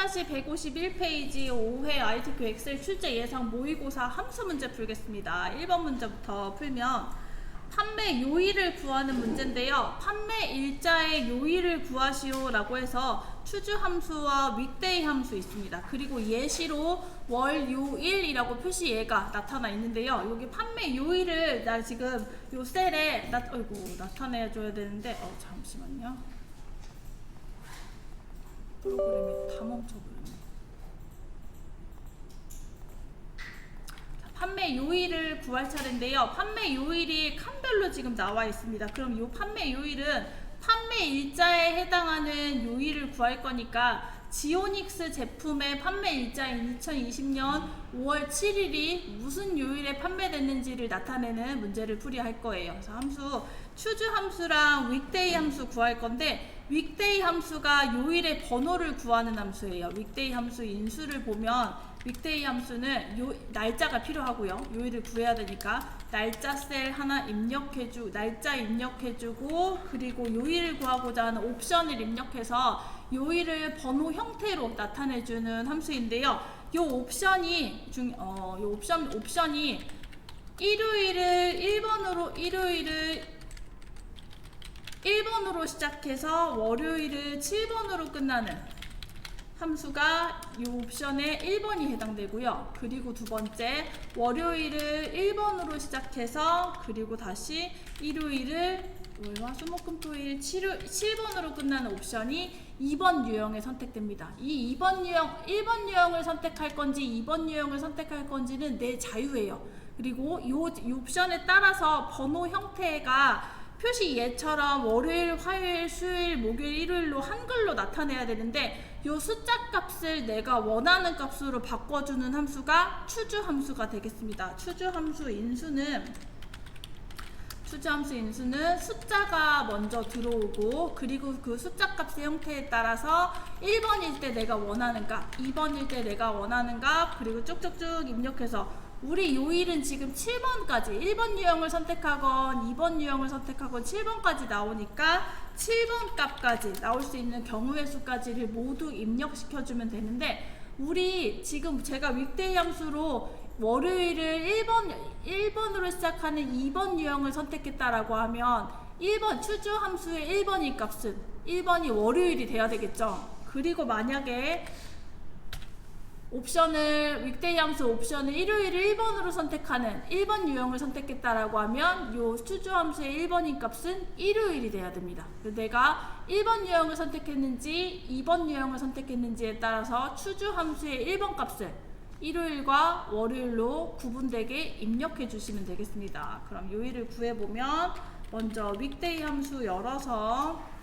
3-151페이지 5회 ITQ 엑셀 출제 예상 모의고사 함수 문제 풀겠습니다. 1번 문제부터 풀면 판매 요일을 구하는 문제인데요. 판매 일자의 요일을 구하시오 라고 해서 추주 함수와 윅데이 함수 있습니다. 그리고 예시로 월 요일이라고 표시 예가 나타나 있는데요. 여기 판매 요일을 나 지금 요 셀에 나타내 줘야 되는데 잠시만요. 프로그램이 다 멈춰버렸네. 판매 요일을 구할 차례인데요. 판매 요일이 칸별로 지금 나와 있습니다. 그럼 이 판매 요일은 판매 일자에 해당하는 요일을 구할 거니까 지오닉스 제품의 판매 일자인 2020년 5월 7일이 무슨 요일에 판매됐는지를 나타내는 문제를 풀이할 거예요. 그래서 함수 추주 함수랑 윅데이 함수 구할 건데 윅데이 함수가 요일의 번호를 구하는 함수예요. 윅데이 함수 인수를 보면 윅데이 함수는 날짜가 필요하고요. 요일을 구해야 되니까 날짜 셀 하나 날짜 입력해주고 그리고 요일을 구하고자 하는 옵션을 입력해서 요일을 번호 형태로 나타내주는 함수인데요. 요 옵션이 일요일을 1번으로 시작해서 월요일을 7번으로 끝나는 함수가 이 옵션에 1번이 해당되고요. 그리고 두 번째 월요일을 1번으로 시작해서 그리고 다시 일요일을 월화수목금토일 7번으로 끝나는 옵션이 2번 유형에 선택됩니다. 이 1번 유형을 선택할 건지 2번 유형을 선택할 건지는 내 자유예요. 그리고 이 옵션에 따라서 번호 형태가 표시 예처럼 월요일, 화요일, 수요일, 목요일, 일요일로 한글로 나타내야 되는데 이 숫자 값을 내가 원하는 값으로 바꿔주는 함수가 추주 함수가 되겠습니다. 추주 함수 인수는 숫자가 먼저 들어오고 그리고 그 숫자 값의 형태에 따라서 1번일 때 내가 원하는 값, 2번일 때 내가 원하는 값 그리고 쭉쭉쭉 입력해서 우리 요일은 지금 7번까지 1번 유형을 선택하건 2번 유형을 선택하건 7번까지 나오니까 7번 값까지 나올 수 있는 경우의 수까지를 모두 입력시켜주면 되는데 우리 지금 제가 윅데이 함수로 월요일을 1번으로 시작하는 2번 유형을 선택했다라고 하면 1번 추주 함수의 1번인 값은 1번이 월요일이 돼야 되겠죠. 그리고 만약에 윅데이 함수 옵션을 일요일을 1번으로 선택하는 1번 유형을 선택했다라고 하면 이 추주 함수의 1번인 값은 일요일이 돼야 됩니다. 내가 1번 유형을 선택했는지 2번 유형을 선택했는지에 따라서 추주 함수의 1번 값을 일요일과 월요일로 구분되게 입력해 주시면 되겠습니다. 그럼 요일을 구해보면 먼저 윅데이 함수 열어서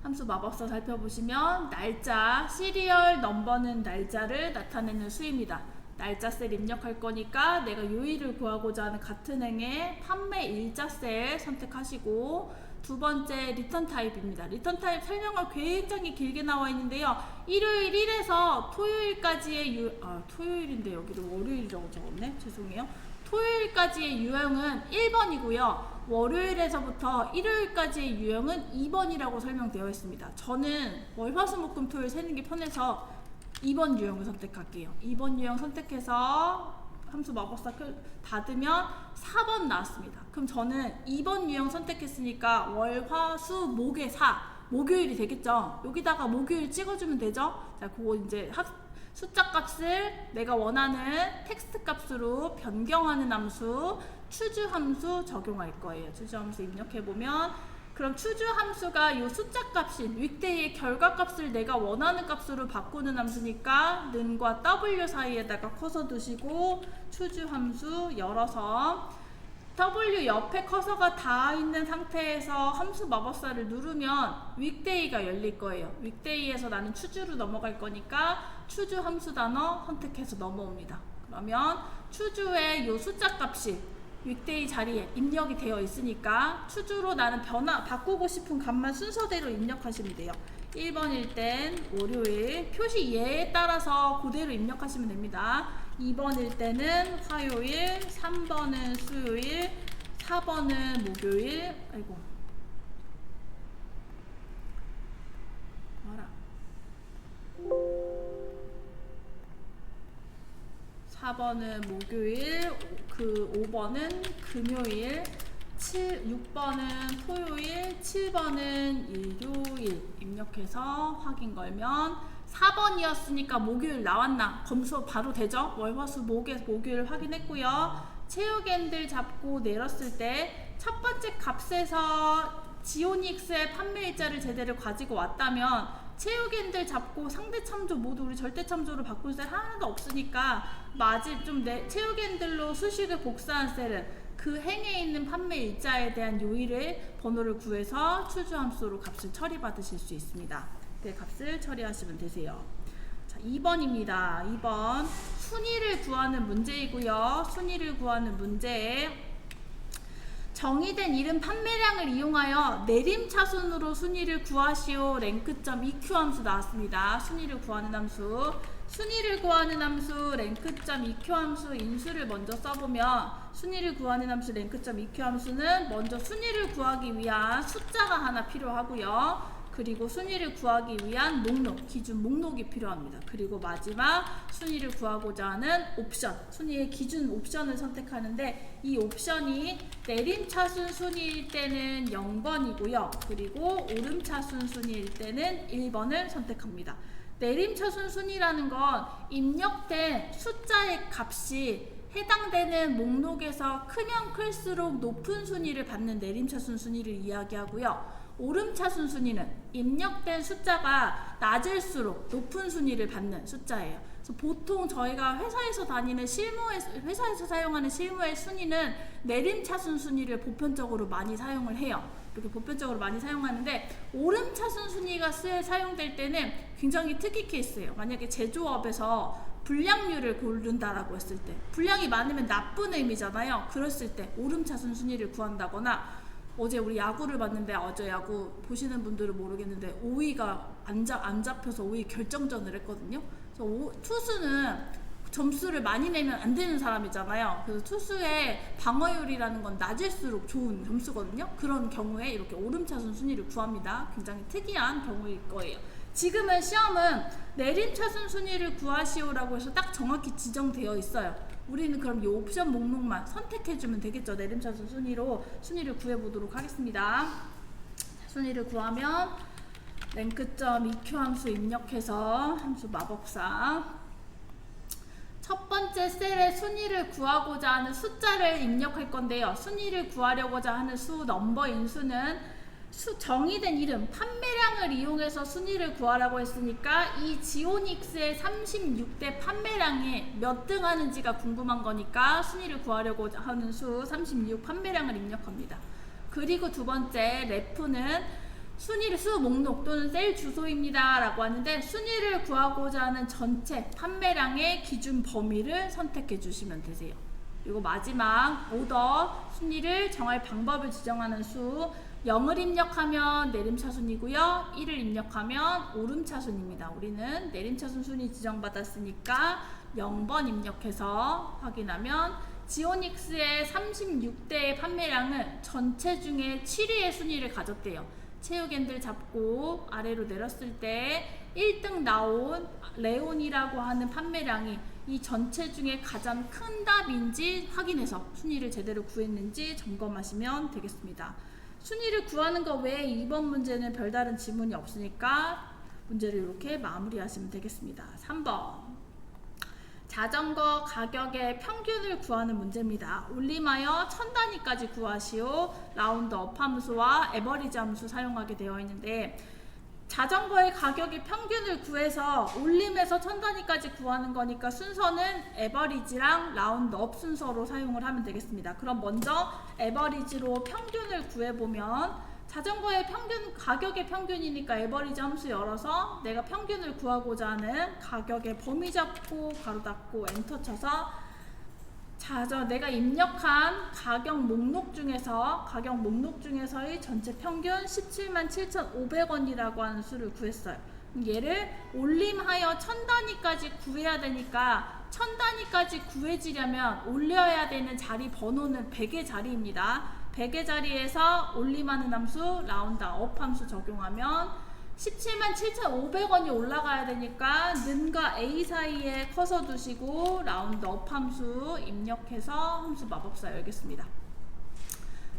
함수 마법사 살펴보시면 날짜, 시리얼 넘버는 날짜를 나타내는 수입니다. 날짜 셀 입력할 거니까 내가 요일을 구하고자 하는 같은 행의 판매 일자 셀 선택하시고 두 번째 리턴 타입입니다. 리턴 타입 설명을 굉장히 길게 나와 있는데요. 일요일 1에서 토요일까지의 토요일인데 여기도 월요일이라고 적었네. 죄송해요. 토요일까지의 유형은 1번이고요. 월요일에서부터 일요일까지의 유형은 2번이라고 설명되어 있습니다. 저는 월화수목금토일 세는 게 편해서 2번 유형을 선택할게요. 2번 유형 선택해서 함수 마법사 닫으면 4번 나왔습니다. 그럼 저는 2번 유형 선택했으니까 월화수목의 4 목요일이 되겠죠. 여기다가 목요일 찍어주면 되죠. 자, 그거 이제 숫자 값을 내가 원하는 텍스트 값으로 변경하는 함수 추주 함수 적용할 거예요. 추주 함수 입력해보면 그럼 추주 함수가 이 숫자 값인 윅데이의 결과 값을 내가 원하는 값으로 바꾸는 함수니까 는과 W 사이에다가 커서 두시고 추주 함수 열어서 W 옆에 커서가 닿아 있는 상태에서 함수 마법사를 누르면 윅데이가 열릴 거예요. 윅데이에서 나는 추주로 넘어갈 거니까 추주 함수 단어 선택해서 넘어옵니다. 그러면 추주의 요 숫자 값이 윅데이 자리에 입력이 되어 있으니까 추주로 나는 바꾸고 싶은 값만 순서대로 입력하시면 돼요. 1번일 땐 월요일 표시 예에 따라서 그대로 입력하시면 됩니다. 2번일 때는 화요일, 3번은 수요일, 4번은 목요일. 아이고 와라. 4번은 목요일, 5번은 금요일, 6번은 토요일, 7번은 일요일 입력해서 확인 걸면 4번이었으니까 목요일 나왔나? 검수 바로 되죠? 월화수 목요일 확인했고요. 체육엔들 잡고 내렸을 때 첫 번째 값에서 지오닉스의 판매일자를 제대로 가지고 왔다면 체육엔들 잡고 상대 참조 모두 우리 절대 참조로 바꿀 셀 하나도 없으니까 체육엔들로 수식을 복사한 셀은 그 행에 있는 판매일자에 대한 요일을 번호를 구해서 추주함수로 값을 처리받으실 수 있습니다. 그 값을 처리하시면 되세요. 자, 2번입니다. 2번 순위를 구하는 문제이고요. 순위를 구하는 문제에 정의된 이름 판매량을 이용하여 내림차순으로 순위를 구하시오. 랭크점 EQ 함수 나왔습니다. 순위를 구하는 함수. 순위를 구하는 함수 랭크점 EQ 함수 인수를 먼저 써보면 순위를 구하는 함수 랭크점 EQ 함수는 먼저 순위를 구하기 위한 숫자가 하나 필요하고요. 그리고 순위를 구하기 위한 목록, 기준 목록이 필요합니다. 그리고 마지막 순위를 구하고자 하는 옵션, 순위의 기준 옵션을 선택하는데 이 옵션이 내림차순 순위일 때는 0번이고요. 그리고 오름차순 순위일 때는 1번을 선택합니다. 내림차순 순위라는 건 입력된 숫자의 값이 해당되는 목록에서 크면 클수록 높은 순위를 받는 내림차순 순위를 이야기하고요. 오름차순 순위는 입력된 숫자가 낮을수록 높은 순위를 받는 숫자예요. 그래서 보통 저희가 회사에서 사용하는 실무의 순위는 내림차순 순위를 보편적으로 많이 사용을 해요. 이렇게 보편적으로 많이 사용하는데 오름차순 순위가 사용될 때는 굉장히 특이 케이스예요. 만약에 제조업에서 불량률을 고른다라고 했을 때 불량이 많으면 나쁜 의미잖아요. 그랬을 때 오름차순 순위를 구한다거나 어제 우리 야구를 봤는데 어제 야구 보시는 분들은 모르겠는데 5위가 안 잡혀서 5위 결정전을 했거든요. 그래서 투수는 점수를 많이 내면 안 되는 사람이잖아요. 그래서 투수의 방어율이라는 건 낮을수록 좋은 점수거든요. 그런 경우에 이렇게 오름차순 순위를 구합니다. 굉장히 특이한 경우일 거예요. 지금은 시험은 내림차순 순위를 구하시오라고 해서 딱 정확히 지정되어 있어요. 우리는 그럼 이 옵션 목록만 선택해주면 되겠죠. 내림차순 순위로 순위를 구해보도록 하겠습니다. 순위를 구하면 랭크점 EQ 함수 입력해서 함수 마법사 첫 번째 셀에 순위를 구하고자 하는 숫자를 입력할 건데요. 순위를 구하려고자 하는 넘버인 수는 정의된 이름, 판매량을 이용해서 순위를 구하라고 했으니까 이 지오닉스의 36대 판매량이 몇 등 하는지가 궁금한 거니까 순위를 구하려고 하는 수 36 판매량을 입력합니다. 그리고 두 번째 레프는 순위를 수 목록 또는 셀 주소입니다 라고 하는데 순위를 구하고자 하는 전체 판매량의 기준 범위를 선택해 주시면 되세요. 그리고 마지막 오더 순위를 정할 방법을 지정하는 수 0을 입력하면 내림차순이고요. 1을 입력하면 오름차순입니다. 우리는 내림차순 순위 지정받았으니까 0번 입력해서 확인하면 지오닉스의 36대의 판매량은 전체 중에 7위의 순위를 가졌대요. 체육엔들 잡고 아래로 내렸을 때 1등 나온 레온이라고 하는 판매량이 이 전체 중에 가장 큰 답인지 확인해서 순위를 제대로 구했는지 점검하시면 되겠습니다. 순위를 구하는 것 외에 2번 문제는 별다른 지문이 없으니까 문제를 이렇게 마무리하시면 되겠습니다. 3번 자전거 가격의 평균을 구하는 문제입니다. 올림하여 1000단위까지 구하시오. 라운드업 함수와 에버리지 함수 사용하게 되어 있는데 자전거의 가격의 평균을 구해서 올림에서 1000단위까지 구하는 거니까 순서는 에버리지랑 라운드업 순서로 사용을 하면 되겠습니다. 그럼 먼저 에버리지로 평균을 구해보면 자전거의 가격의 평균이니까 에버리지 함수 열어서 내가 평균을 구하고자 하는 가격의 범위 잡고 가로 닫고 엔터 쳐서 내가 입력한 가격 목록 중에서의 전체 평균 177,500원이라고 하는 수를 구했어요. 얘를 올림하여 1000단위까지 구해야 되니까 1000단위까지 구해지려면 올려야 되는 자리 번호는 100의 자리입니다. 100의 자리에서 올림하는 함수 라운드업 함수 적용하면 177,500원이 올라가야 되니까 는과 A 사이에 커서 두시고 라운드업 함수 입력해서 함수 마법사 열겠습니다.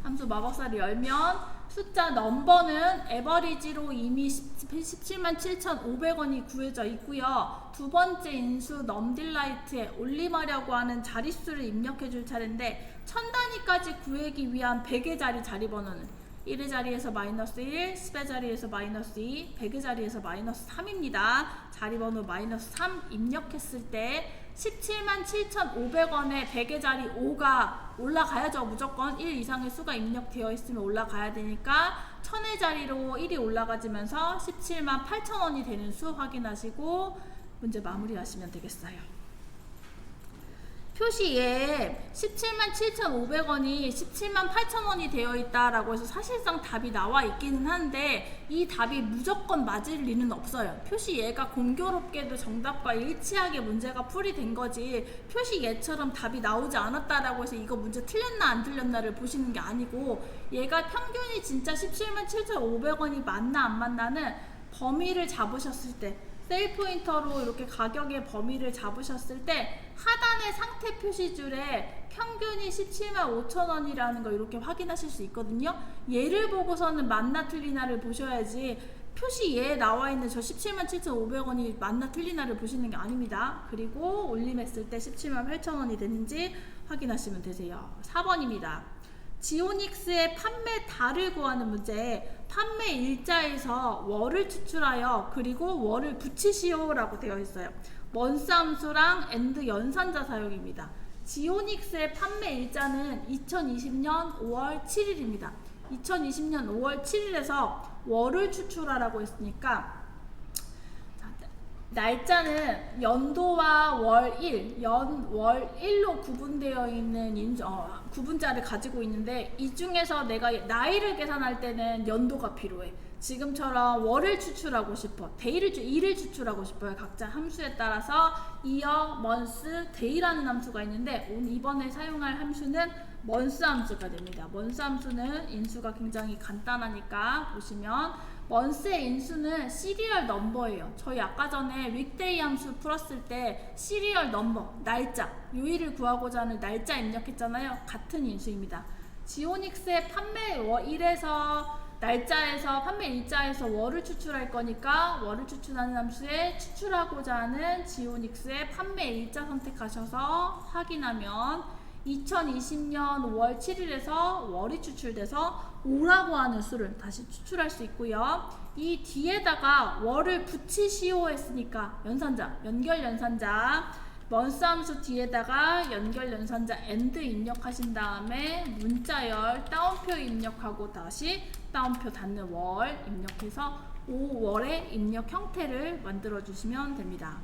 함수 마법사를 열면 숫자 넘버는 에버리지로 이미 177,500원이 구해져 있고요. 두 번째 인수 넘딜라이트에 올림하려고 하는 자릿수를 입력해 줄 차례인데 1000단위까지 구하기 위한 100의 자리 자리번호는 1의 자리에서 마이너스 1, 10의 자리에서 마이너스 2, 100의 자리에서 마이너스 3입니다. 자리번호 마이너스 3 입력했을 때 177,500원에 100의 자리 5가 올라가야죠. 무조건 1 이상의 수가 입력되어 있으면 올라가야 되니까 1000의 자리로 1이 올라가지면서 178,000원이 되는 수 확인하시고 문제 마무리하시면 되겠어요. 표시에 177,500원이 178,000원이 되어 있다라고 해서 사실상 답이 나와 있기는 한데 이 답이 무조건 맞을 리는 없어요. 표시 예가 공교롭게도 정답과 일치하게 문제가 풀이된 거지 표시 예처럼 답이 나오지 않았다라고 해서 이거 문제 틀렸나 안 틀렸나를 보시는 게 아니고 얘가 평균이 진짜 177,500원이 맞나 안 맞나는 범위를 잡으셨을 때 세일 포인터로 이렇게 가격의 범위를 잡으셨을 때 하단의 상태 표시줄에 평균이 175,000원이라는 걸 이렇게 확인하실 수 있거든요. 얘를 보고서는 맞나 틀리나를 보셔야지 표시 예에 나와 있는 저 177,500원이 맞나 틀리나를 보시는 게 아닙니다. 그리고 올림했을 때 178,000원이 되는지 확인하시면 되세요. 4번입니다. 지오닉스의 판매 달을 구하는 문제, 판매 일자에서 월을 추출하여 그리고 월을 붙이시오 라고 되어 있어요. 먼스 함수랑 엔드 연산자 사용입니다. 지오닉스의 판매 일자는 2020년 5월 7일입니다. 2020년 5월 7일에서 월을 추출하라고 했으니까 날짜는 연도와 월 1, 월 1로 구분되어 있는 구분자를 가지고 있는데 이 중에서 내가 나이를 계산할 때는 연도가 필요해. 지금처럼 월을 추출하고 싶어. 일을 추출하고 싶어요. 각자 함수에 따라서 year, month, day라는 함수가 있는데 이번에 사용할 함수는 month 함수가 됩니다. month 함수는 인수가 굉장히 간단하니까 보시면 month의 인수는 시리얼 넘버예요. 저희 아까 전에 윅데이 함수 풀었을 때 시리얼 넘버, 날짜, 요일을 구하고자 하는 날짜 입력했잖아요. 같은 인수입니다. 지오닉스의 판매 1에서 날짜에서 판매 일자에서 월을 추출할 거니까 월을 추출하는 함수에 추출하고자 하는 지오닉스의 판매 일자 선택하셔서 확인하면 2020년 5월 7일에서 월이 추출돼서 5라고 하는 수를 다시 추출할 수 있고요. 이 뒤에다가 월을 붙이시오 했으니까 연산자, 연결 연산자 먼스 함수 뒤에다가 연결 연산자 AND 입력하신 다음에 문자열 따옴표 입력하고 다시 따옴표 닫는 월 입력해서 5월의 입력 형태를 만들어 주시면 됩니다.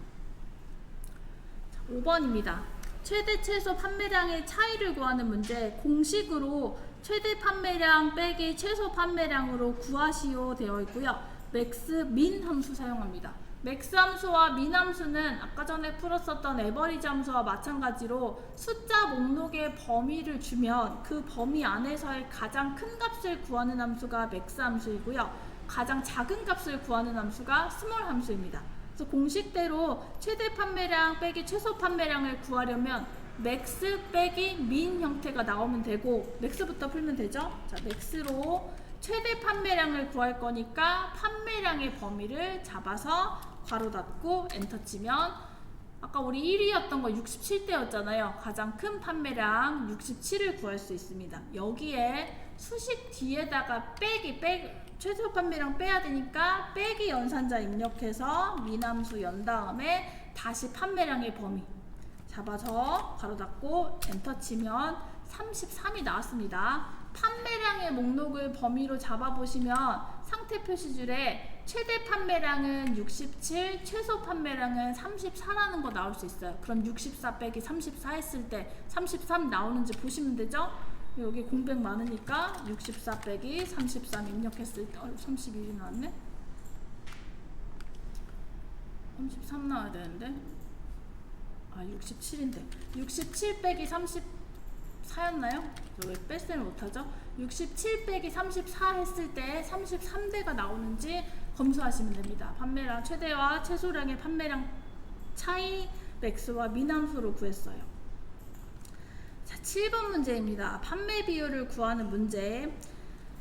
5번입니다. 최대 최소 판매량의 차이를 구하는 문제, 공식으로 최대 판매량 빼기 최소 판매량으로 구하시오 되어 있고요. 맥스 민 함수 사용합니다. 맥스 함수와 민 함수는 아까 전에 풀었었던 에버리지 함수와 마찬가지로 숫자 목록의 범위를 주면 그 범위 안에서의 가장 큰 값을 구하는 함수가 맥스 함수이고요. 가장 작은 값을 구하는 함수가 스몰 함수입니다. 그래서 공식대로 최대 판매량 빼기 최소 판매량을 구하려면 맥스 빼기 민 형태가 나오면 되고 맥스부터 풀면 되죠? 자, 맥스로 최대 판매량을 구할 거니까 판매량의 범위를 잡아서 괄호 닫고 엔터 치면 아까 우리 1위였던 거 67대였잖아요. 가장 큰 판매량 67을 구할 수 있습니다. 여기에 수식 뒤에다가 최소 판매량 빼야 되니까 빼기 연산자 입력해서 미남수 연 다음에 다시 판매량의 범위 잡아서 괄호 닫고 엔터 치면 33이 나왔습니다. 판매량의 목록을 범위로 잡아보시면 상태 표시줄에 최대 판매량은 67, 최소 판매량은 34라는 거 나올 수 있어요. 그럼 64 빼기 34 했을 때 33 나오는지 보시면 되죠? 여기 공백 많으니까 64 빼기 33 입력했을 때 31이 나왔네? 33 나와야 되는데 67인데 67 빼기 34였나요? 왜 뺄셈을 못하죠? 67 빼기 34 했을 때 33대가 나오는지 검수하시면 됩니다. 판매량 최대와 최소량의 판매량 차이 맥스와 미남수로 구했어요. 자, 7번 문제입니다. 판매 비율을 구하는 문제.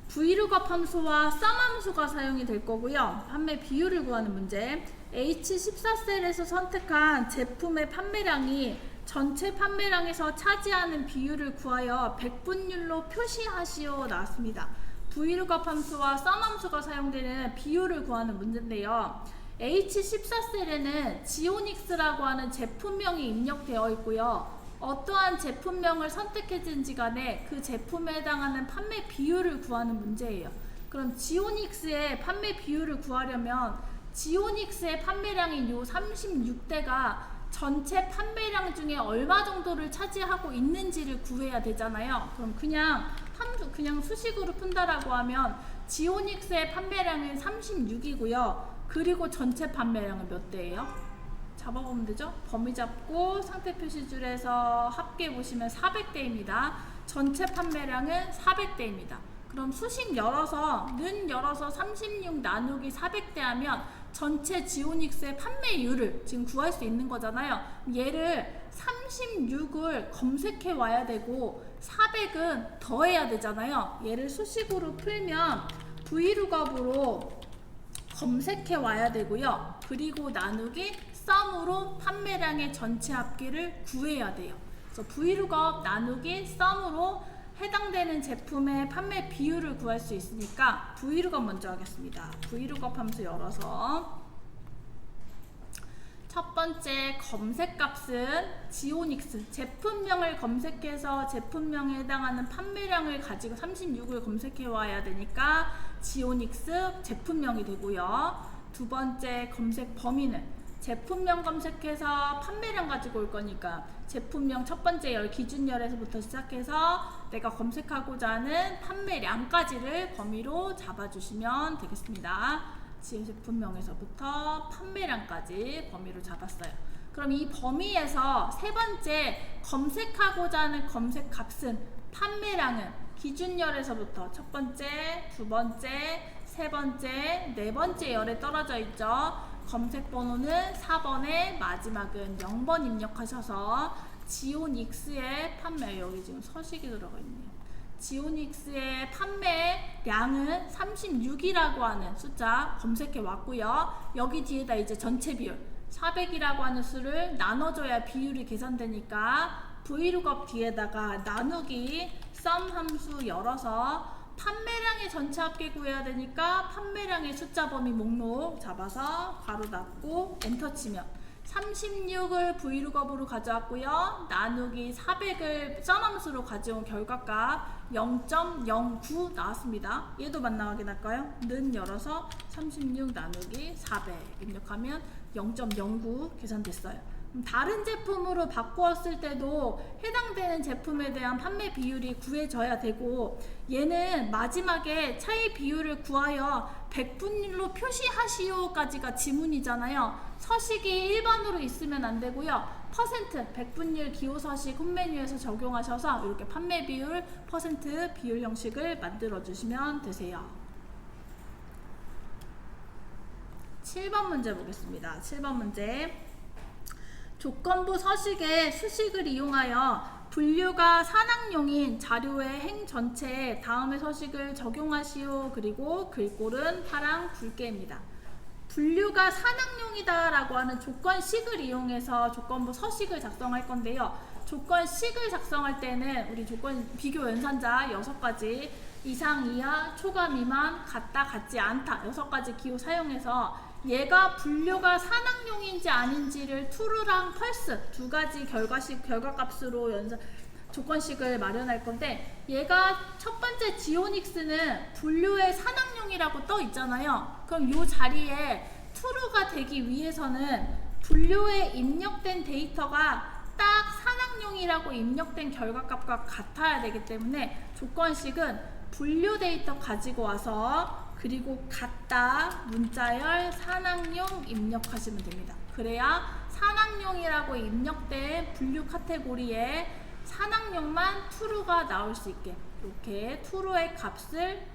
Vlookup 함수와 sum 함수가 사용이 될 거고요. 판매 비율을 구하는 문제. H14셀에서 선택한 제품의 판매량이 전체 판매량에서 차지하는 비율을 구하여 백분율로 표시하시오 나왔습니다. Vlookup 함수와 sum 함수가 사용되는 비율을 구하는 문제인데요. H14셀에는 지오닉스라고 하는 제품명이 입력되어 있고요. 어떠한 제품명을 선택했든지 간에 그 제품에 해당하는 판매 비율을 구하는 문제예요. 그럼 지오닉스의 판매 비율을 구하려면 지오닉스의 판매량인 요 36대가 전체 판매량 중에 얼마 정도를 차지하고 있는지를 구해야 되잖아요. 그럼 그냥 수식으로 푼다라고 하면 지오닉스의 판매량은 36이고요. 그리고 전체 판매량은 몇 대예요? 잡아보면 되죠? 범위 잡고 상태 표시줄에서 합계 보시면 400대입니다. 전체 판매량은 400대입니다. 그럼 수식 열어서 36 나누기 400대 하면 전체 지오닉스의 판매율을 지금 구할 수 있는 거잖아요. 얘를 36을 검색해 와야 되고 400은 더해야 되잖아요. 얘를 수식으로 풀면 Vlookup으로 검색해 와야 되고요. 그리고 나누기 sum으로 판매량의 전체 합계를 구해야 돼요. 그래서 Vlookup 나누기 sum으로 해당되는 제품의 판매 비율을 구할 수 있으니까 Vlookup 먼저 하겠습니다. Vlookup 함수 열어서 첫 번째 검색값은 지오닉스 제품명을 검색해서 제품명에 해당하는 판매량을 가지고 36을 검색해 와야 되니까 지오닉스 제품명이 되고요. 두 번째 검색 범위는 제품명 검색해서 판매량 가지고 올 거니까 제품명 첫 번째 열 기준열에서부터 시작해서 내가 검색하고자 하는 판매량까지를 범위로 잡아주시면 되겠습니다. 제품명에서부터 판매량까지 범위로 잡았어요. 그럼 이 범위에서 세 번째 검색하고자 하는 검색값은 판매량은 기준열에서부터 첫 번째, 두 번째, 세 번째, 네 번째 열에 떨어져 있죠. 검색 번호는 4번에 마지막은 0번 입력하셔서 지오닉스의 판매, 여기 지금 서식이 들어가 있네요. 지오닉스의 판매량은 36이라고 하는 숫자 검색해 왔고요. 여기 뒤에다 이제 전체 비율 400이라고 하는 수를 나눠줘야 비율이 계산되니까 Vlookup 뒤에다가 나누기 sum 함수 열어서 판매량의 전체 합계 구해야 되니까 판매량의 숫자 범위 목록 잡아서 괄호 닫고 엔터 치면 36을 Vlookup으로 가져왔고요. 나누기 400을 sum 함수로 가져온 결과값 0.09 나왔습니다. 얘도 맞나 확인할까요? 는 열어서 36 나누기 400 입력하면 0.09 계산됐어요. 다른 제품으로 바꾸었을 때도 해당되는 제품에 대한 판매 비율이 구해져야 되고 얘는 마지막에 차이 비율을 구하여 백분율로 표시하시오까지가 지문이잖아요. 서식이 1번으로 있으면 안 되고요. 퍼센트, 백분율 기호서식 홈메뉴에서 적용하셔서 이렇게 판매 비율, 퍼센트 비율 형식을 만들어 주시면 되세요. 7번 문제 보겠습니다. 7번 문제. 조건부 서식의 수식을 이용하여 분류가 산학용인 자료의 행 전체에 다음의 서식을 적용하시오. 그리고 글꼴은 파랑 굵게입니다. 분류가 산학용이다 라고 하는 조건식을 이용해서 조건부 서식을 작성할 건데요. 조건식을 작성할 때는 우리 조건 비교 연산자 6가지 이상, 이하, 초과, 미만, 같다, 같지 않다 6가지 기호 사용해서 얘가 분류가 산학용인지 아닌지를 true랑 false 두 가지 결과값으로 조건식을 마련할 건데 얘가 첫 번째 지오닉스는 분류의 산학용이라고 떠 있잖아요. 그럼 이 자리에 true가 되기 위해서는 분류에 입력된 데이터가 딱 산학용이라고 입력된 결과값과 같아야 되기 때문에 조건식은 분류 데이터 가지고 와서 그리고 같다 문자열 산학용 입력하시면 됩니다. 그래야 산학용이라고 입력된 분류 카테고리에 산학용만 true가 나올 수 있게 이렇게 true의 값을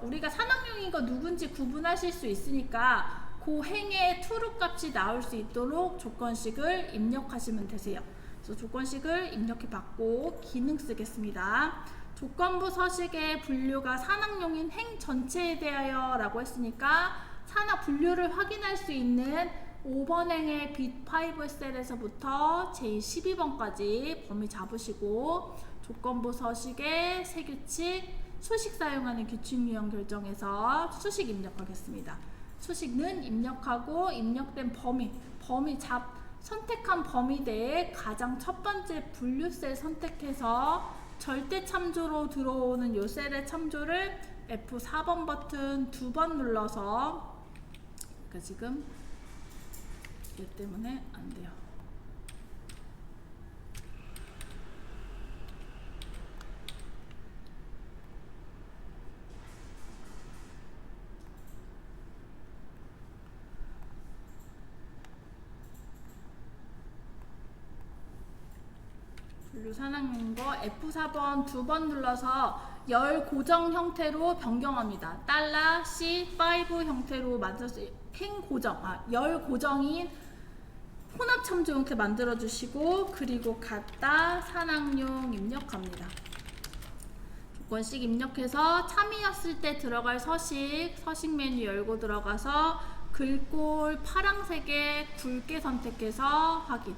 우리가 산악용인 거 누군지 구분하실 수 있으니까 그 행의 true 값이 나올 수 있도록 조건식을 입력하시면 되세요. 그래서 조건식을 입력해 받고 기능 쓰겠습니다. 조건부 서식의 분류가 산악용인 행 전체에 대하여 라고 했으니까 산악 분류를 확인할 수 있는 5번 행의 B5 셀에서부터 제12번까지 범위 잡으시고 조건부 서식의 세규칙 수식 사용하는 규칙 유형 결정에서 수식 입력하겠습니다. 수식는 입력하고 입력된 선택한 범위 내에 가장 첫 번째 분류 셀 선택해서 절대 참조로 들어오는 요 셀의 참조를 F4번 버튼 2번 눌러서 그러니까 지금 얘 때문에 안 돼요. 분류 산악용인 거 F4번 2번 눌러서 열 고정 형태로 변경합니다. $C5 형태로 만들어서 열 고정인 혼합 참조 형태 만들어 주시고 그리고 갖다 산악용 입력합니다. 조건식 입력해서 참이었을 때 들어갈 서식 메뉴 열고 들어가서 글꼴 파란색에 굵게 선택해서 확인.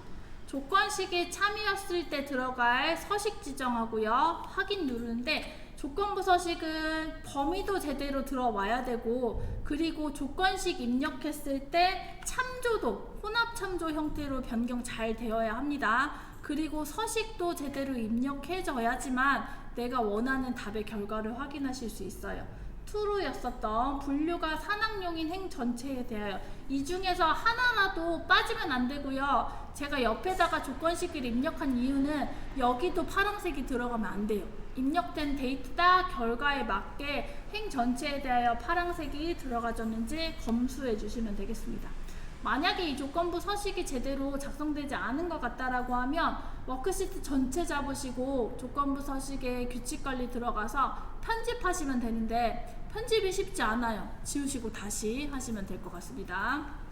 조건식이 참이었을 때 들어갈 서식 지정하고요. 확인 누르는데 조건부 서식은 범위도 제대로 들어와야 되고 그리고 조건식 입력했을 때 참조도 혼합 참조 형태로 변경 잘 되어야 합니다. 그리고 서식도 제대로 입력해줘야지만 내가 원하는 답의 결과를 확인하실 수 있어요. true였었던 분류가 산악용인 행 전체에 대하여 이 중에서 하나라도 빠지면 안 되고요. 제가 옆에다가 조건식을 입력한 이유는 여기도 파란색이 들어가면 안 돼요. 입력된 데이터 결과에 맞게 행 전체에 대하여 파란색이 들어가졌는지 검수해 주시면 되겠습니다. 만약에 이 조건부 서식이 제대로 작성되지 않은 것 같다라고 하면 워크시트 전체 잡으시고 조건부 서식에 규칙 관리 들어가서 편집하시면 되는데 편집이 쉽지 않아요. 지우시고 다시 하시면 될 것 같습니다.